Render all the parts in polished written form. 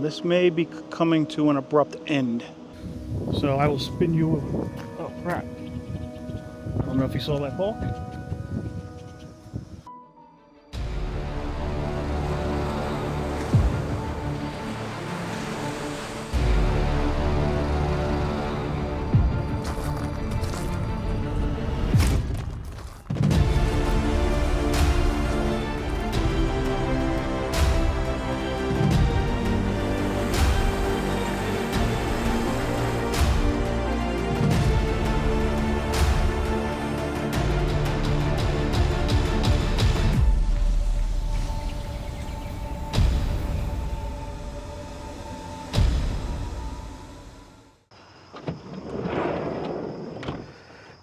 This may be coming to an abrupt end. So I will spin you. Oh crap. I don't know if you saw that hawk.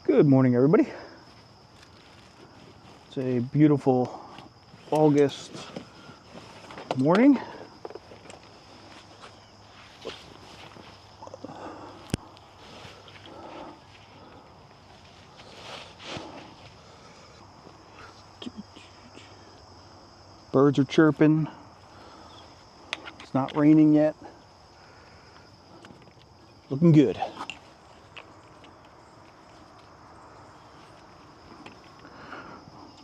Good morning, everybody. It's a beautiful August morning. Birds are chirping. It's not raining yet. Looking good.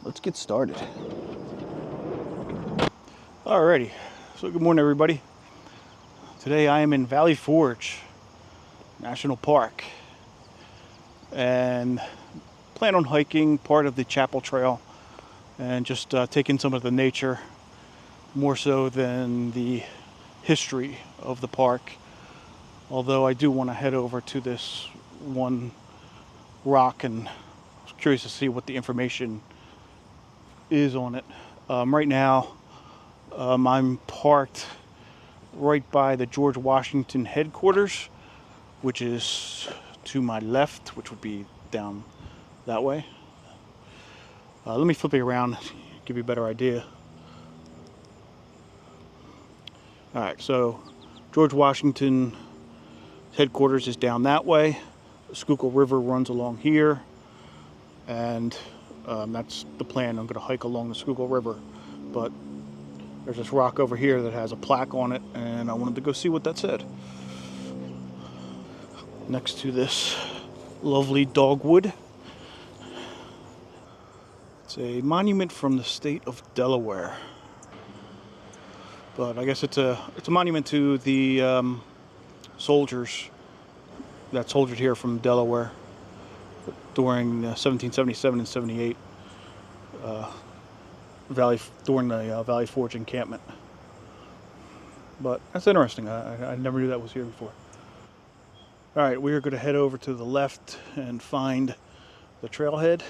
Let's get started. Alrighty, so good morning, everybody. Today I am in Valley Forge National Park and plan on hiking part of the Chapel Trail and just taking some of the nature more so than the history of the park. Although I do want to head over to this one rock and I was curious to see what the information is on it. Right now I'm parked right by the George Washington headquarters, which is to my left, which would be down that way. Let me flip it around, give you a better idea. Alright, so George Washington headquarters is down that way. The Schuylkill River runs along here, and that's the plan. I'm going to hike along the Schuylkill River, but there's this rock over here that has a plaque on it, and I wanted to go see what that said. Next to this lovely dogwood, it's a monument from the state of Delaware, but I guess it's a monument to the soldiers that soldiered here from Delaware during 1777 and 78. During the Valley Forge encampment. But that's interesting. I never knew that was here before. Alright, we are going to head over to the left and find the trailhead.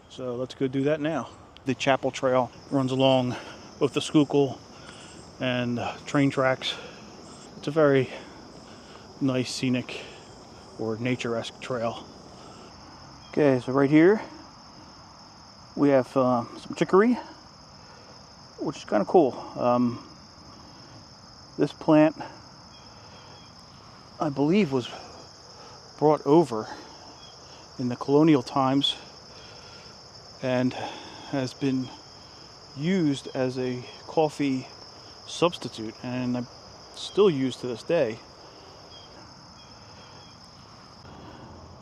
So let's go do that now. The Chapel Trail runs along both the Schuylkill and train tracks. It's a very nice scenic or nature-esque trail. Okay, so right here we have some chicory, which is kind of cool. This plant, I believe, was brought over in the colonial times and has been used as a coffee substitute, and still used to this day.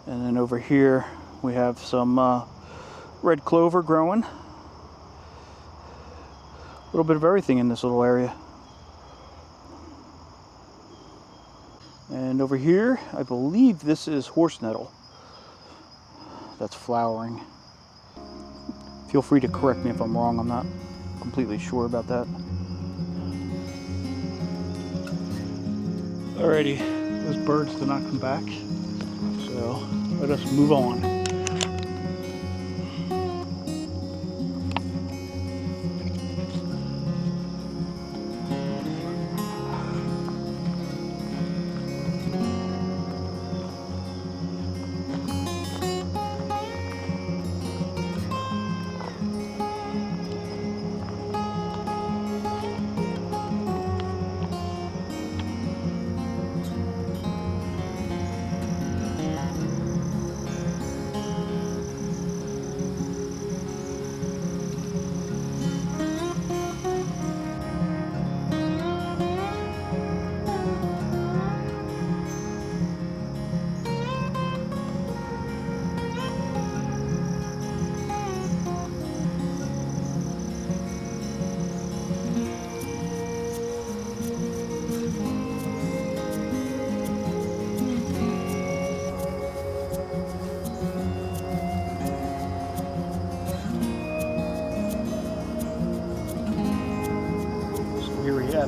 And then over here we have some red clover growing. A little bit of everything in this little area. And over here, I believe this is horse nettle that's flowering. Feel free to correct me if I'm wrong. I'm not completely sure about that. Alrighty, those birds did not come back, so let us move on.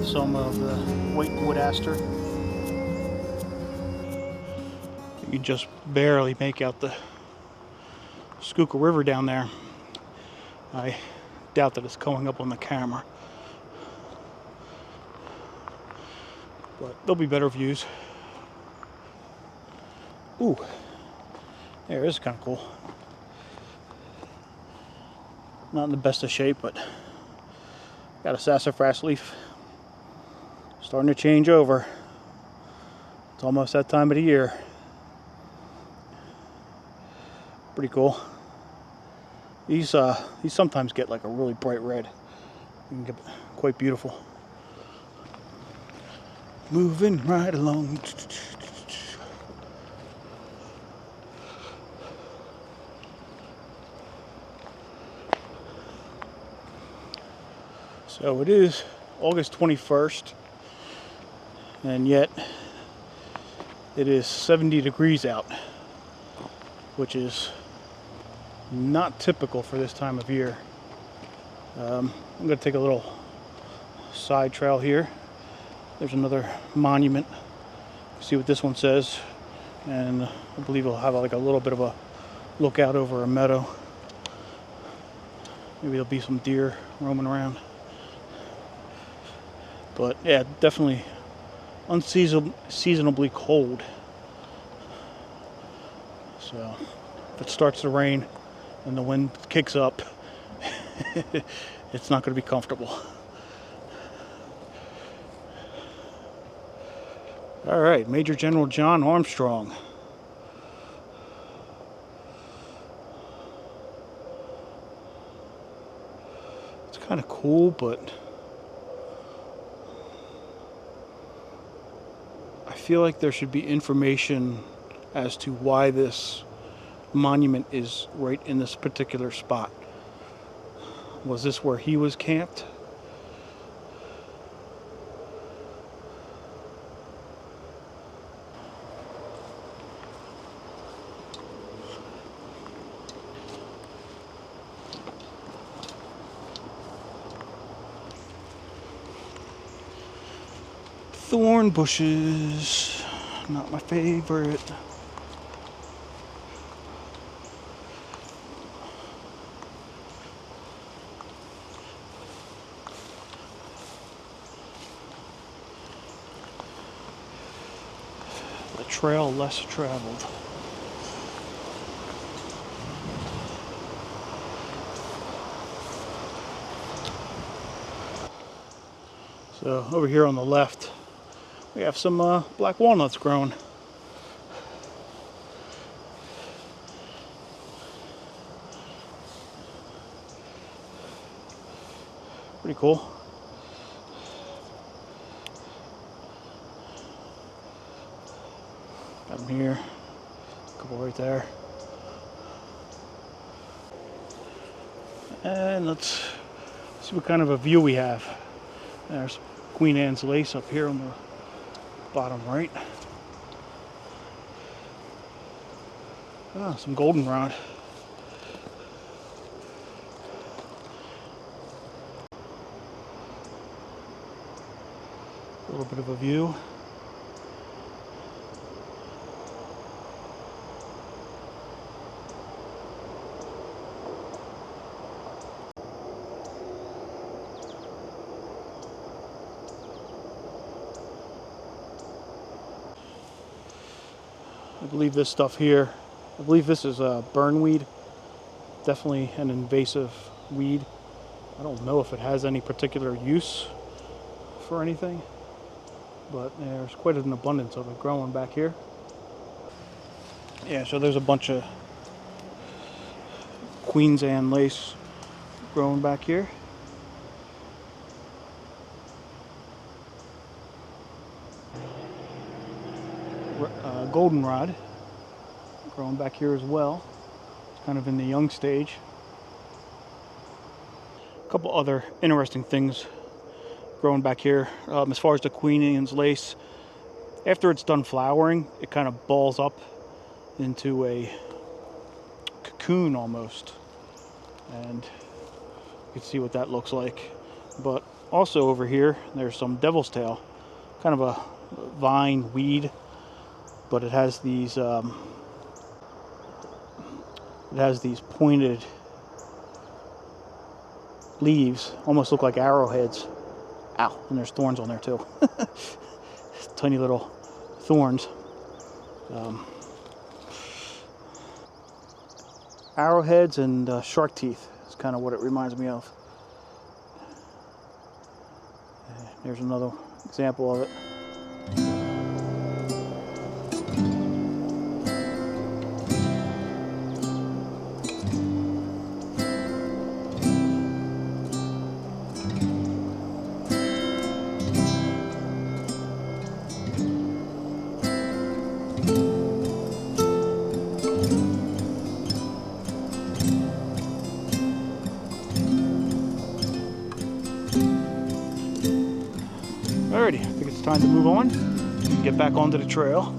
have some of the white wood aster. You can just barely make out the Schuylkill River down there. I doubt that it's coming up on the camera, but there'll be better views. Ooh, there, this is kind of cool. Not in the best of shape, but got a sassafras leaf starting to change over. It's almost that time of the year. Pretty cool. These sometimes get like a really bright red. You can get quite beautiful. Moving right along. So it is August 21st, and yet it is 70 degrees out, which is not typical for this time of year. I'm going to take a little side trail here. There's another monument. See what this one says, and I believe it'll have like a little bit of a lookout over a meadow. Maybe there'll be some deer roaming around. But yeah, definitely unseasonably cold. So if it starts to rain and the wind kicks up, it's not going to be comfortable. All right, Major General John Armstrong. It's kind of cool, but I feel like there should be information as to why this monument is right in this particular spot. Was this where he was camped? Thorn bushes, not my favorite. The trail less traveled. So over here on the left, we have some black walnuts growing. Pretty cool. Got them here, a couple right there. And let's see what kind of a view we have. There's Queen Anne's lace up here on the bottom right. Ah, some goldenrod. A little bit of a view. I believe this stuff here, I believe this is burnweed. Definitely an invasive weed. I don't know if it has any particular use for anything, but there's quite an abundance of it growing back here. Yeah, so there's a bunch of Queen's Anne lace growing back here. Goldenrod growing back here as well. It's kind of in the young stage. A couple other interesting things growing back here. As far as the Queen Anne's lace, after it's done flowering, it kind of balls up into a cocoon almost, and you can see what that looks like. But Also over here, there's some devil's tail, kind of a vine weed, but it has these pointed leaves, almost look like arrowheads. Ow! And there's thorns on there too. Tiny little thorns. Arrowheads and shark teeth is kind of what it reminds me of. There's another example of it. Alrighty, I think it's time to move on and get back onto the trail.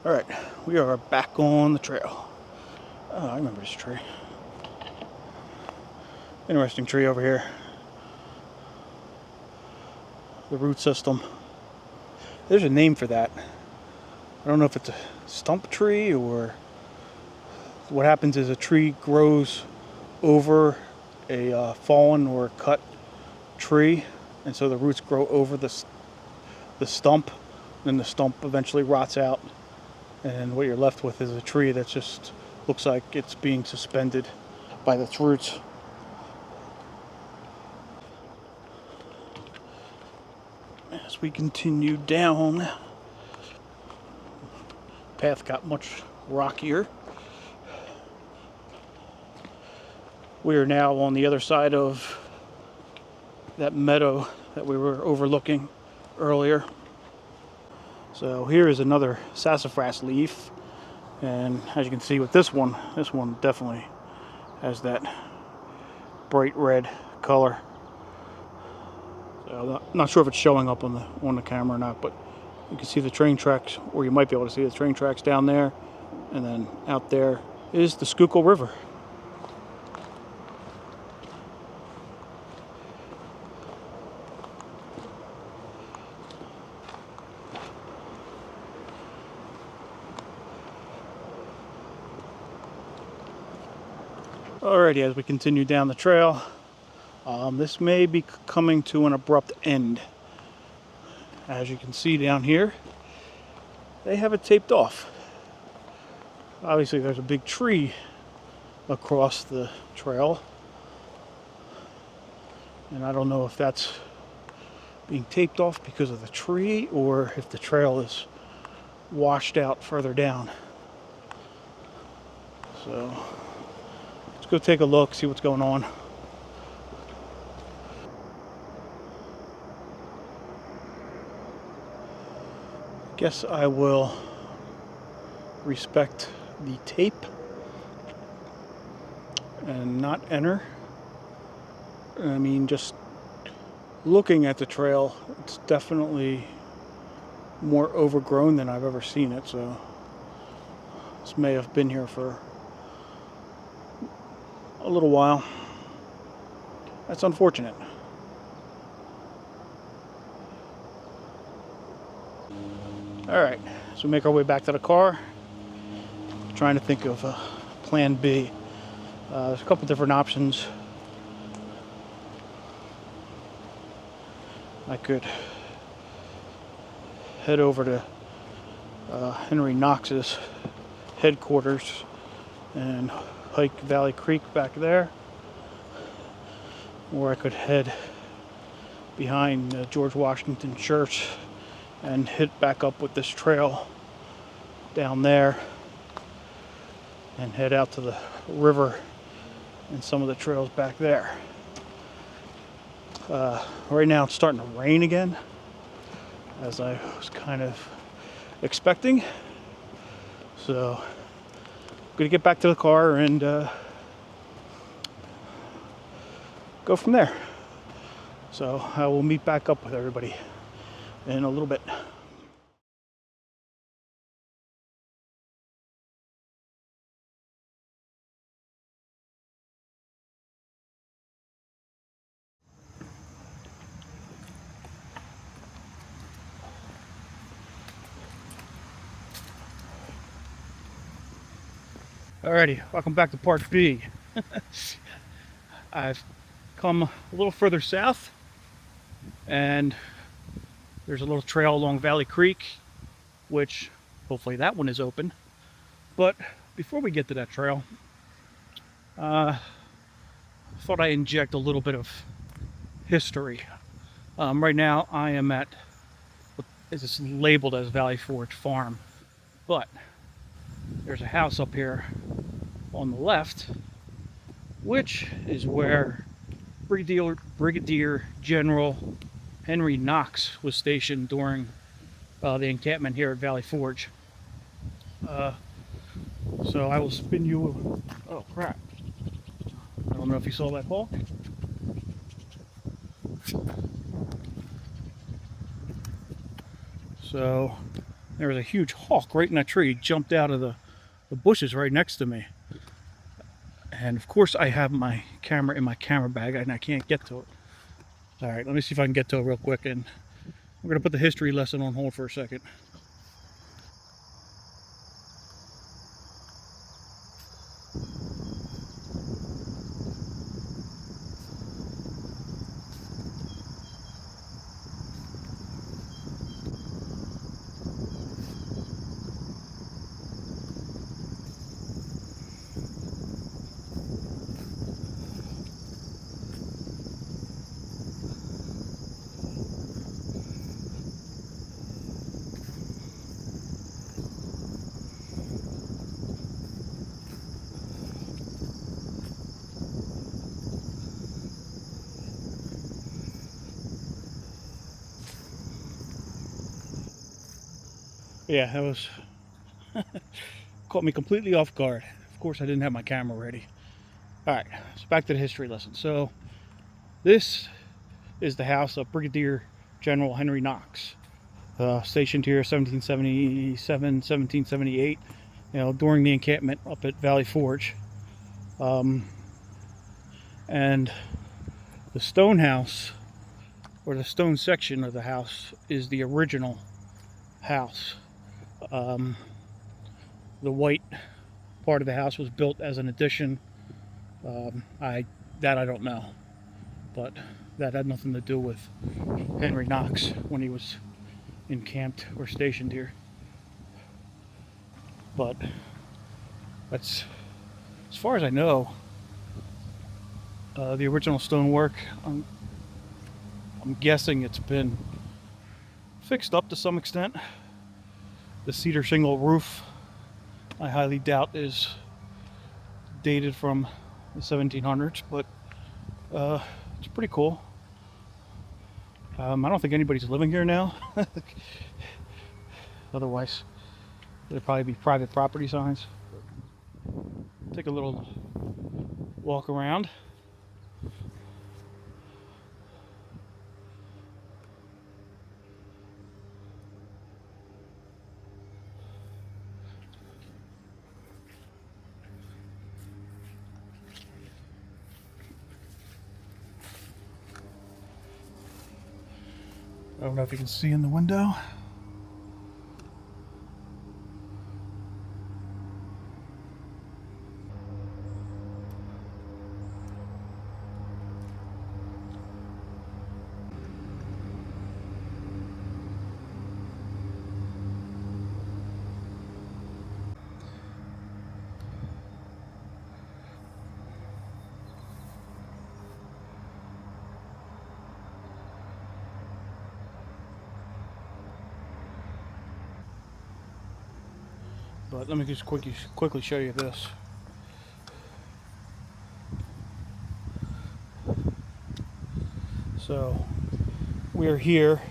Alright, we are back on the trail. Oh, I remember this tree. Interesting tree over here. The root system. There's a name for that. I don't know if it's a stump tree or what happens is a tree grows over a fallen or cut tree, and so the roots grow over the stump, and the stump eventually rots out, and what you're left with is a tree that just looks like it's being suspended by its roots. As we continue down, the path got much rockier. We are now on the other side of that meadow that we were overlooking earlier. So here is another sassafras leaf, and as you can see with this one definitely has that bright red color. So I'm not sure if it's showing up on the camera or not, but you can see the train tracks, or you might be able to see the train tracks down there, and then out there is the Schuylkill River. Alrighty, as we continue down the trail, this may be coming to an abrupt end. As you can see down here, they have it taped off. Obviously there's a big tree across the trail, and I don't know if that's being taped off because of the tree or if the trail is washed out further down. So let's go take a look, see what's going on. Guess I will respect the tape and not enter. I mean, just looking at the trail, it's definitely more overgrown than I've ever seen it, so this may have been here for a little while. That's unfortunate. Alright, so we make our way back to the car. Trying to think of plan B. There's a couple different options. I could head over to Henry Knox's headquarters and hike Valley Creek back there, or I could head behind George Washington Church and hit back up with this trail down there and head out to the river and some of the trails back there. Right now it's starting to rain again, as I was kind of expecting. So I'm gonna get back to the car and go from there. So I will meet back up with everybody in a little bit. Alrighty, welcome back to part B. I've come a little further south, and there's a little trail along Valley Creek, which hopefully that one is open. But before we get to that trail, I thought I'd inject a little bit of history. Right now I am at what is labeled as Valley Forge Farm, but there's a house up here on the left, which is where Brigadier General Henry Knox was stationed during the encampment here at Valley Forge. So I will spin you. Oh crap! I don't know if you saw that hawk. So there was a huge hawk right in that tree. He jumped out of the bushes right next to me. And of course I have my camera in my camera bag and I can't get to it. Alright, let me see if I can get to it real quick, and we're going to put the history lesson on hold for a second. Yeah, that was caught me completely off guard. Of course I didn't have my camera ready. Alright, so back to the history lesson. So this is the house of Brigadier General Henry Knox, stationed here 1777, 1778, during the encampment up at Valley Forge. And the stone house, or the stone section of the house, is the original house. The white part of the house was built as an addition. I don't know, but that had nothing to do with Henry Knox when he was encamped or stationed here. But that's, as far as I know, the original stonework. I'm guessing it's been fixed up to some extent. The cedar shingle roof, I highly doubt, is dated from the 1700s, but it's pretty cool. I don't think anybody's living here now. Otherwise, there'd probably be private property signs. Take a little walk around. I don't know if you can see in the window. But let me just quickly show you this. So we're here.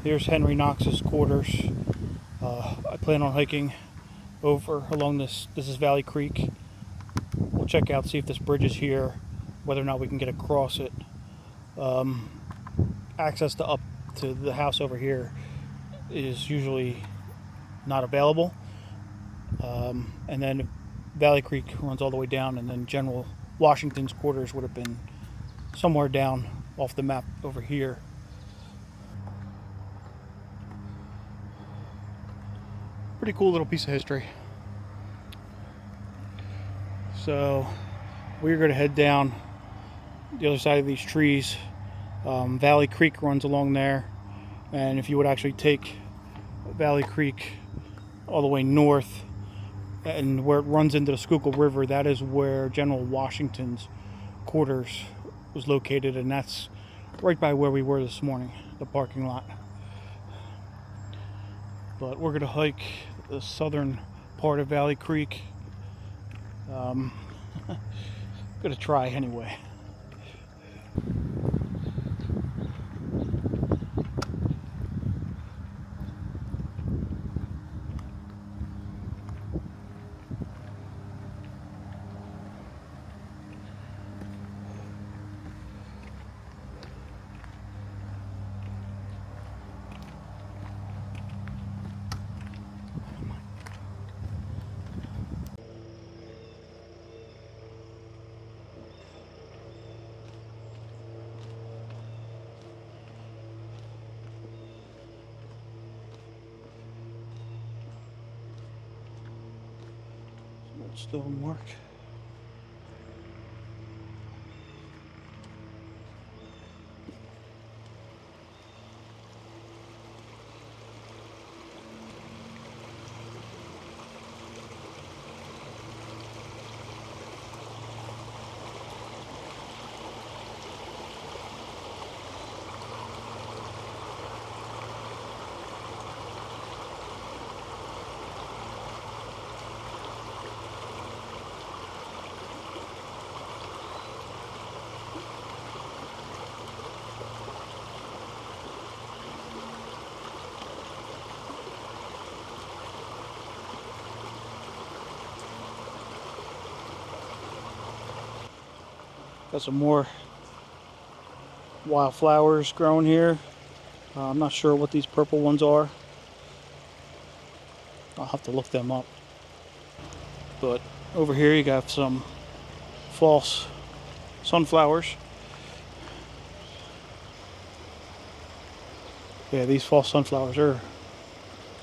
Here's Henry Knox's quarters. I plan on hiking over along this. This is Valley Creek. We'll check out, see if this bridge is here, whether or not we can get across it. Access to up to the house over here is usually not available. And then Valley Creek runs all the way down, and then General Washington's quarters would have been somewhere down off the map over here. Pretty cool little piece of history. So we're going to head down the other side of these trees. Valley Creek runs along there, and if you would actually take Valley Creek all the way north and where it runs into the Schuylkill River, that is where General Washington's quarters was located, and that's right by where we were this morning, the parking lot. But we're going to hike the southern part of Valley Creek. Going to try anyway. Stonework. Got some more wildflowers growing here. I'm not sure what these purple ones are. I'll have to look them up. But over here you got some false sunflowers. Yeah, these false sunflowers are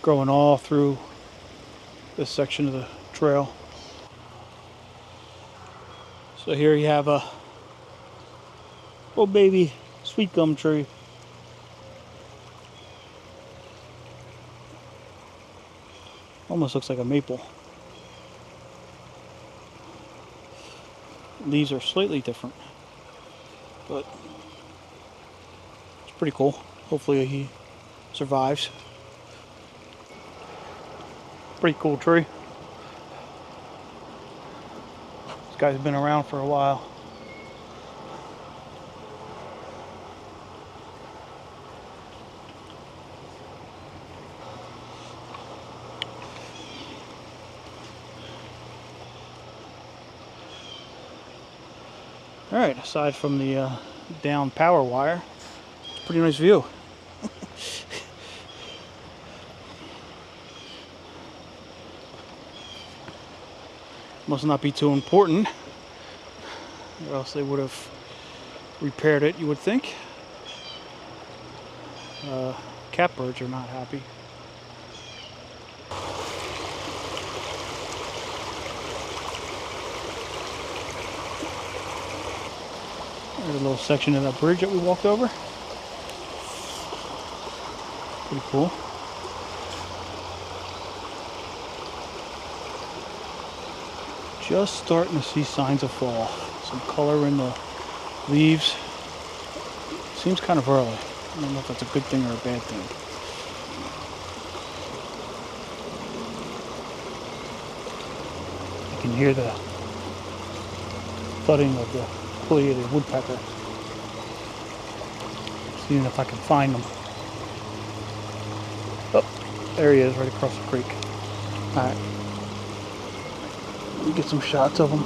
growing all through this section of the trail. So here you have a little baby sweet gum tree. Almost looks like a maple. Leaves are slightly different, but it's pretty cool. Hopefully he survives. Pretty cool tree. This guy's been around for a while. Alright, aside from the down power wire, it's a pretty nice view. Must not be too important, or else they would have repaired it, you would think. Catbirds are not happy. There's a little section of that bridge that we walked over. Pretty cool. Just starting to see signs of fall. Some color in the leaves. Seems kind of early. I don't know if that's a good thing or a bad thing. You can hear the thudding of the pileated woodpecker. Seeing if I can find them. Oh, there he is, right across the creek. Alright. Let me get some shots of him.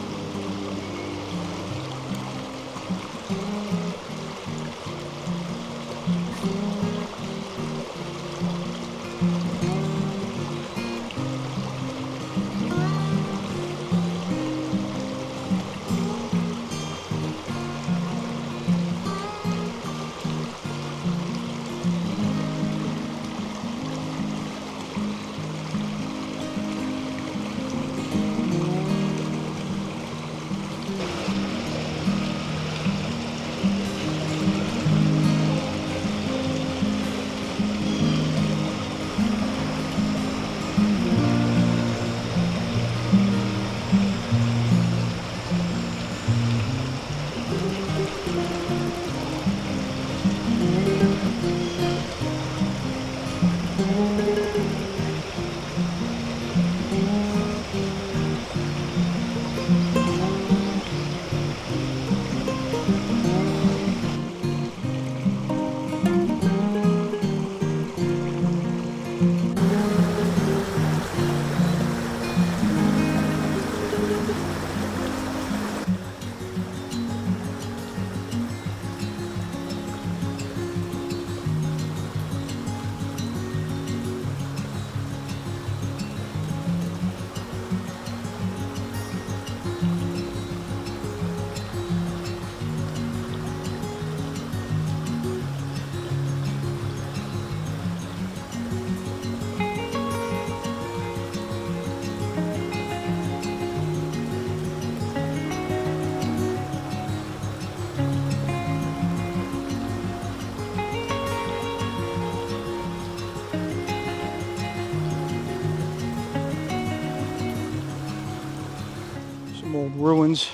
ruins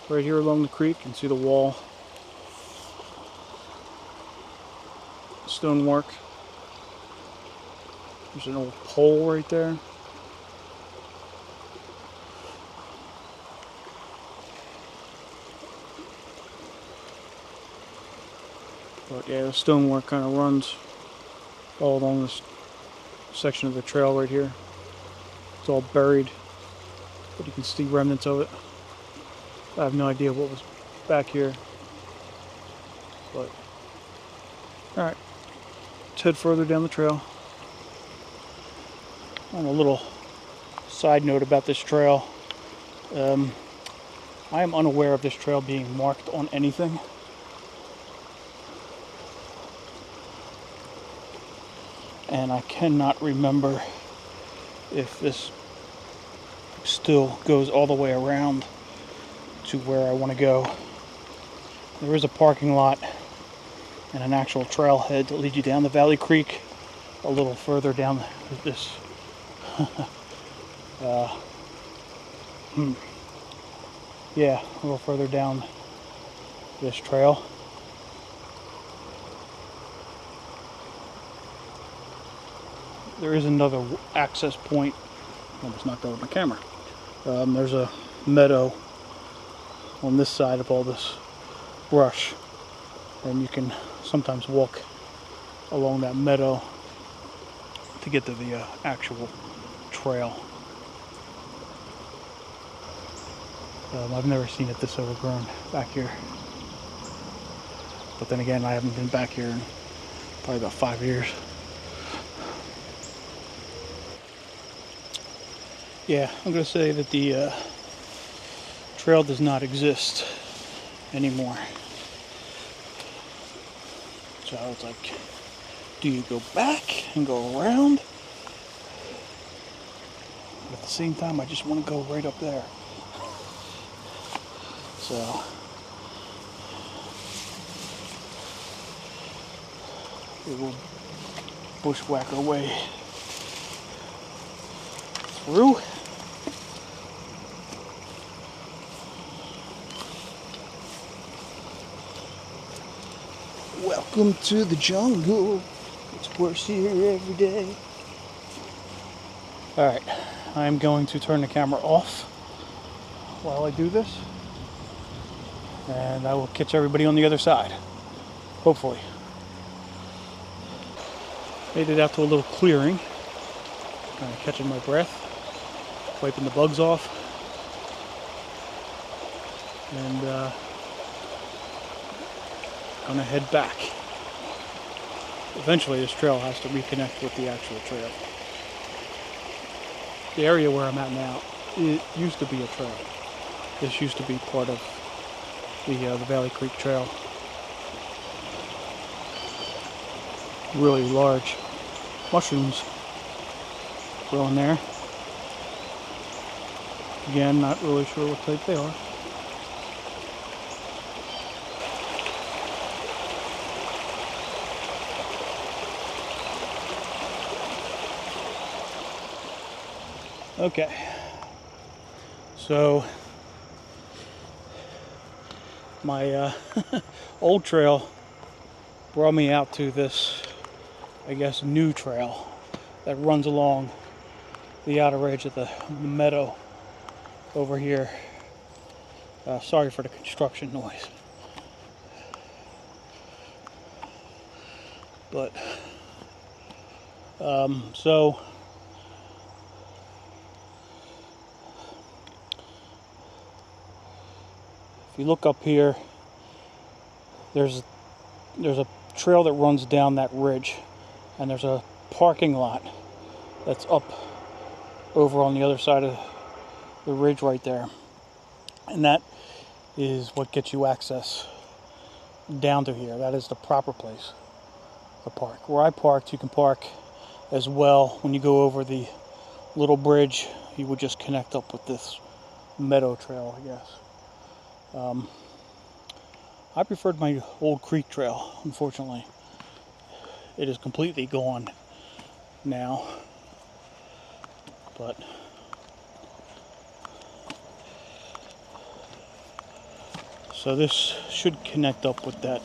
right here along the creek. You can see the wall, stonework. There's an old pole right there. But yeah, the stonework kind of runs all along this section of the trail right here. It's all buried, but you can see remnants of it. I have no idea what was back here. But alright, let's head further down the trail. On a little side note about this trail, I am unaware of this trail being marked on anything. And I cannot remember if this still goes all the way around to where I want to go. There is a parking lot and an actual trailhead that leads you down the Valley Creek a little further down this yeah, a little further down this trail. There is another access point. Almost knocked over my camera. There's a meadow on this side of all this brush, and you can sometimes walk along that meadow to get to the actual trail. I've never seen it this overgrown back here, but then again, I haven't been back here in probably about 5 years. Yeah, I'm going to say that the trail does not exist anymore. So it's like, do you go back and go around? But at the same time, I just want to go right up there. So we will bushwhack our way through. Welcome to the jungle. It's worse here every day. Alright, I'm going to turn the camera off while I do this. And I will catch everybody on the other side. Hopefully. Made it out to a little clearing. Kind of catching my breath. Wiping the bugs off. And gonna head back. Eventually this trail has to reconnect with the actual trail. The area where I'm at now, it used to be a trail. This used to be part of the Valley Creek Trail. Really large mushrooms growing there. Again, not really sure what type they are. Okay, so my old trail brought me out to this, I guess, new trail that runs along the outer edge of the meadow over here. Sorry for the construction noise. But, so if you look up here, there's a trail that runs down that ridge, and there's a parking lot that's up over on the other side of the ridge right there, and that is what gets you access down to here. That is the proper place to park. Where I parked, you can park as well. When you go over the little bridge, you would just connect up with this meadow trail, I guess. I preferred my old creek trail. Unfortunately, it is completely gone now, but So this should connect up with that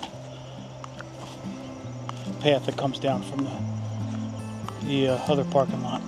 path that comes down from the other parking lot.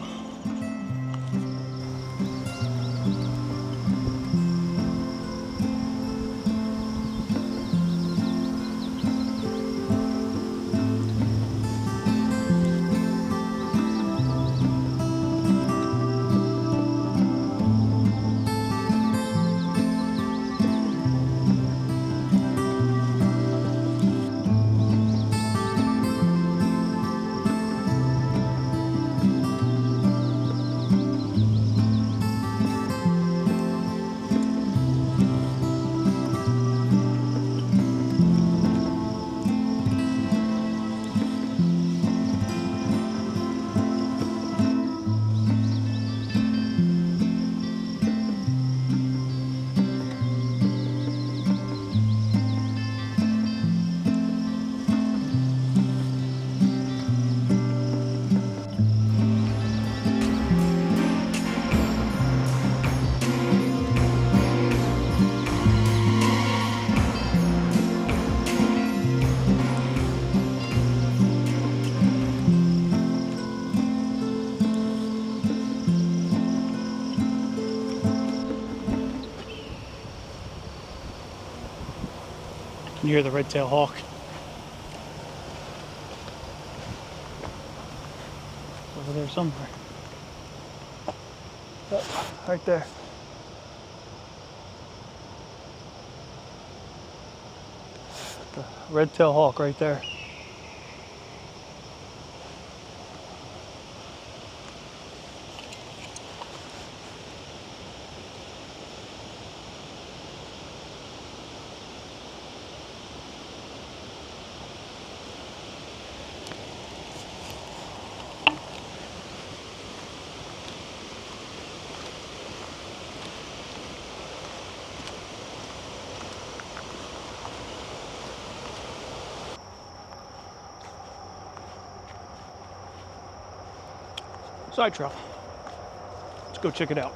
You hear the red-tailed hawk over there somewhere. Oh, right there. The red-tailed hawk right there. Side trail. Let's go check it out.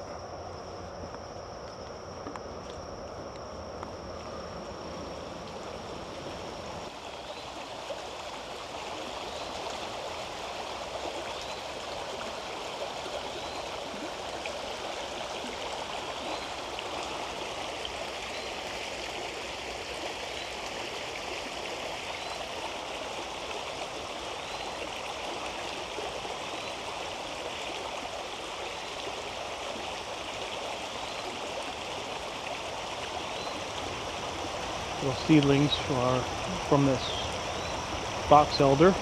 Little seedlings are from this box elder.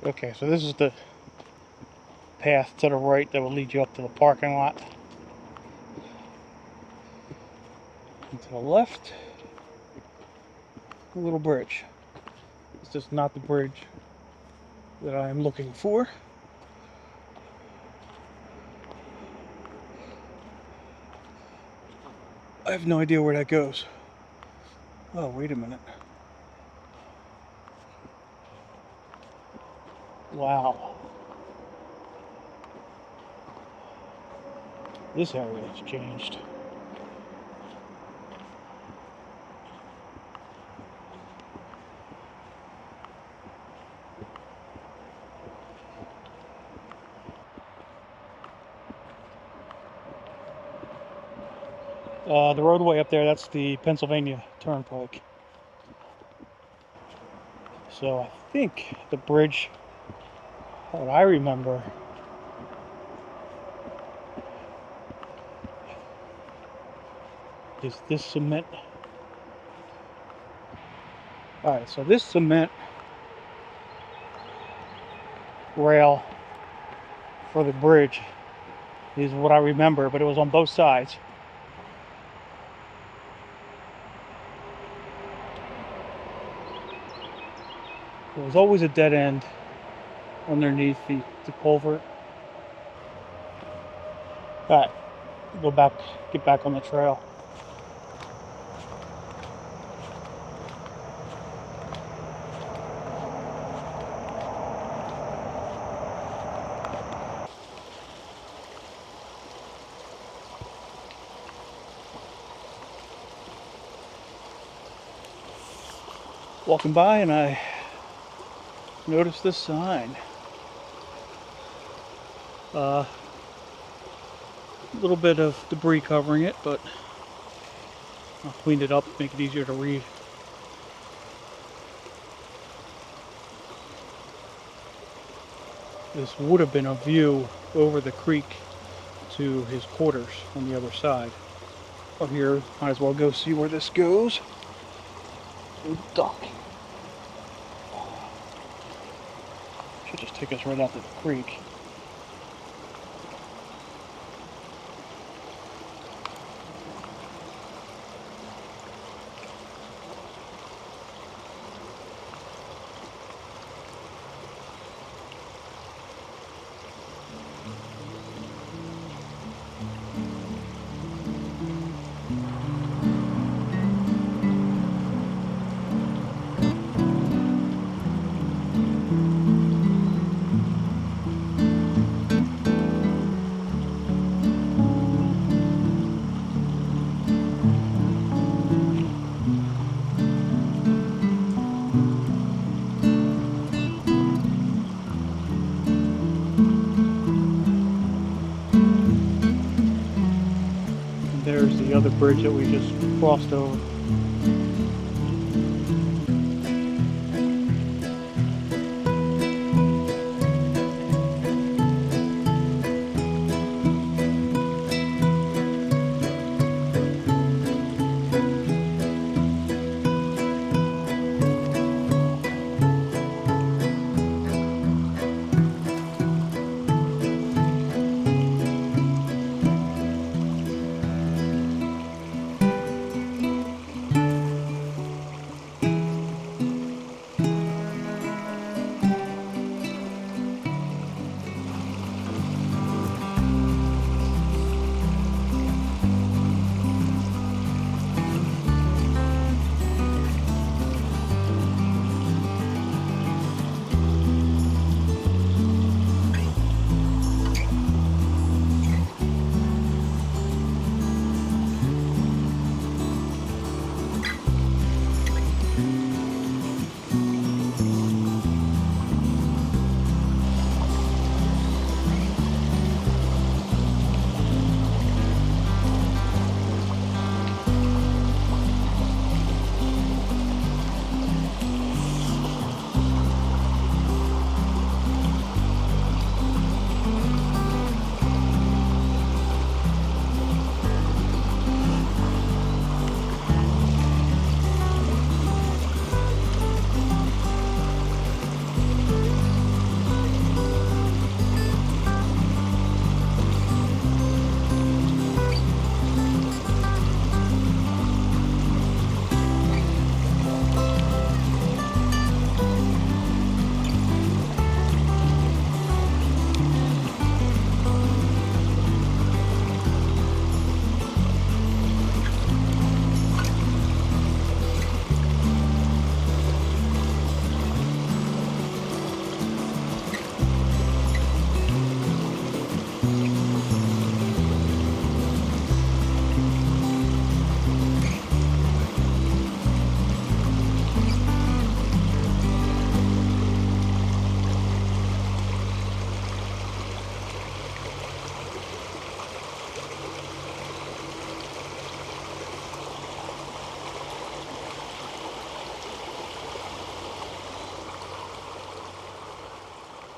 Okay, so this is the path to the right that will lead you up to the parking lot. And to the left, a little bridge. It's just not the bridge that I am looking for. I have no idea where that goes. Oh, wait a minute. Wow. This area has changed. The roadway up there, that's the Pennsylvania Turnpike. So I think the bridge, what I remember, is this cement. Alright, so this cement rail for the bridge is what I remember, but it was on both sides. There was always a dead end underneath the culvert. All right, go back, get back on the trail. Walking by and I noticed this sign. A little bit of debris covering it, but I'll clean it up, make it easier to read. This would have been a view over the creek to his quarters on the other side. Up here, might as well go see where this goes. Duck. Should just take us right out to the creek. There's the other bridge that we just crossed over.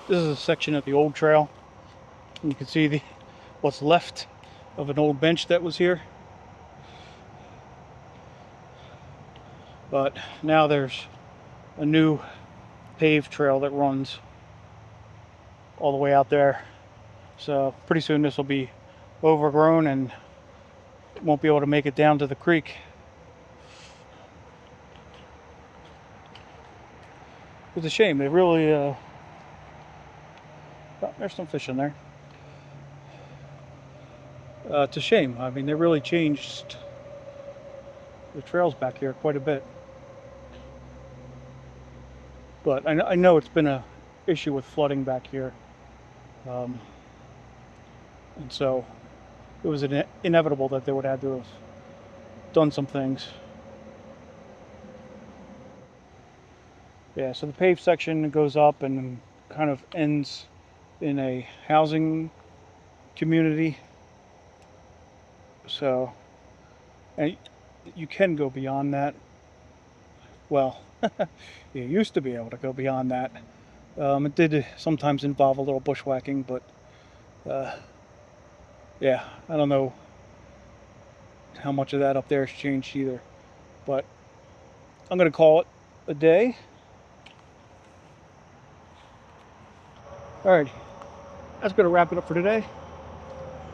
This is a section of the old trail. You can see what's left of an old bench that was here. But now there's a new paved trail that runs all the way out there. So pretty soon this will be overgrown and won't be able to make it down to the creek. It's a shame. They really, oh, there's some fish in there. It's a shame. I mean, they really changed the trails back here quite a bit. But I know it's been a issue with flooding back here. Um, and so it was inevitable that they would have to have done some things. Yeah, so the paved section goes up and kind of ends in a housing community. So, and you can go beyond that. Well, you used to be able to go beyond that. It did sometimes involve a little bushwhacking, but yeah, I don't know how much of that up there has changed either. But I'm going to call it a day. All right, that's going to wrap it up for today.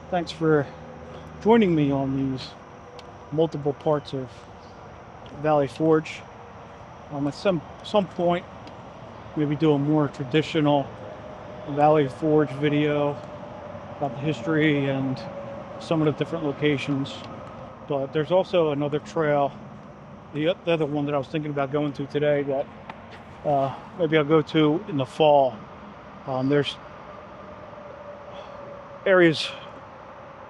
Thanks for joining me on these multiple parts of Valley Forge. At some point, maybe do a more traditional Valley Forge video about the history and some of the different locations. But there's also another trail, the other one that I was thinking about going to today that maybe I'll go to in the fall. There's areas,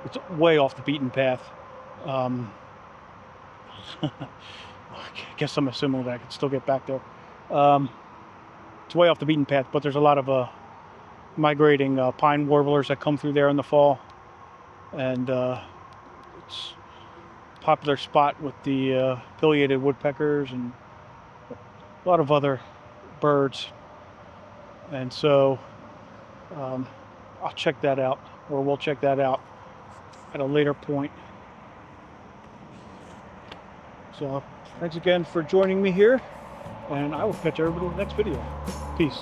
it's way off the beaten path. I guess I'm assuming that I could still get back there. It's way off the beaten path, but there's a lot of migrating pine warblers that come through there in the fall. And it's a popular spot with the pileated woodpeckers and a lot of other birds. And so I'll check that out, or we'll check that out at a later point. So thanks again for joining me here, and I will catch everybody in the next video. Peace.